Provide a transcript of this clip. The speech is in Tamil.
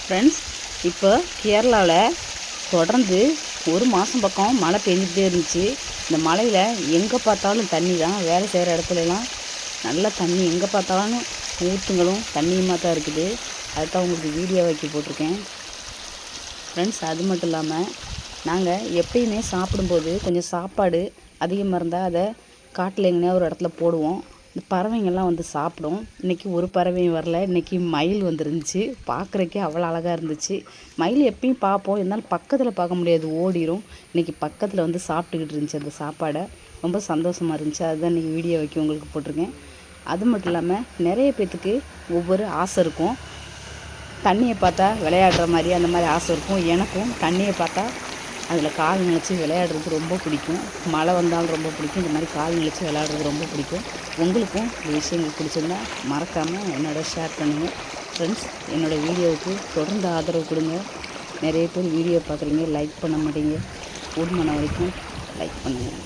ஃப்ரெண்ட்ஸ், இப்போ கேரளாவில் தொடர்ந்து ஒரு மாதம் பக்கம் மழை பெஞ்சிக்கிட்டே இருந்துச்சு. இந்த மழையில் எங்கே பார்த்தாலும் தண்ணி தான். வேலை செய்கிற இடத்துலலாம் நல்லா தண்ணி, எங்கே பார்த்தாலும் ஊற்றுங்களும் தண்ணியுமாக தான் இருக்குது. அதுதான் உங்களுக்கு வீடியோ வைக்க போட்டிருக்கேன் ஃப்ரெண்ட்ஸ். அது மட்டும் இல்லாமல் நாங்கள் எப்பயுமே சாப்பிடும்போது கொஞ்சம் சாப்பாடு அதிகமாக இருந்தால் அதை காட்டில் எங்கேயா ஒரு இடத்துல போடுவோம். இந்த பறவைங்கள்லாம் வந்து சாப்பிடும். இன்றைக்கி ஒரு பறவையும் வரல. இன்றைக்கி மயில் வந்துருந்துச்சு. பார்க்குறக்கே அவ்வளோ அழகாக இருந்துச்சு. மயில் எப்பயும் பார்ப்போம், இருந்தாலும் பக்கத்தில் பார்க்க முடியாது, ஓடிடும். இன்றைக்கி பக்கத்தில் வந்து சாப்பிட்டுக்கிட்டு இருந்துச்சு அந்த சாப்பாடை. ரொம்ப சந்தோஷமாக இருந்துச்சு. அதுதான் இன்றைக்கி வீடியோ வைக்க உங்களுக்கு போட்டிருக்கேன். அது மட்டும் இல்லாமல் நிறைய பேர்த்துக்கு ஒவ்வொரு ஆசை இருக்கும். தண்ணியை பார்த்தா விளையாடுற மாதிரி அந்த மாதிரி ஆசை இருக்கும். எனக்கும் தண்ணியை பார்த்தா அதில் கால் நினச்சி விளையாடுறது ரொம்ப பிடிக்கும். மழை வந்தாலும் ரொம்ப பிடிக்கும். இந்த மாதிரி கால் நினச்சி விளையாடுறது ரொம்ப பிடிக்கும். உங்களுக்கும் இந்த விஷயங்கள் பிடிச்சிருந்தா மறக்காமல் என்னோட ஷேர் பண்ணுங்கள் ஃப்ரெண்ட்ஸ். என்னோடய வீடியோவுக்கு தொடர்ந்து ஆதரவு கொடுங்க. நிறைய பேர் வீடியோ பார்க்குறீங்க, லைக் பண்ண மாட்டீங்க. கூடுமான வரைக்கும் லைக் பண்ணுங்கள்.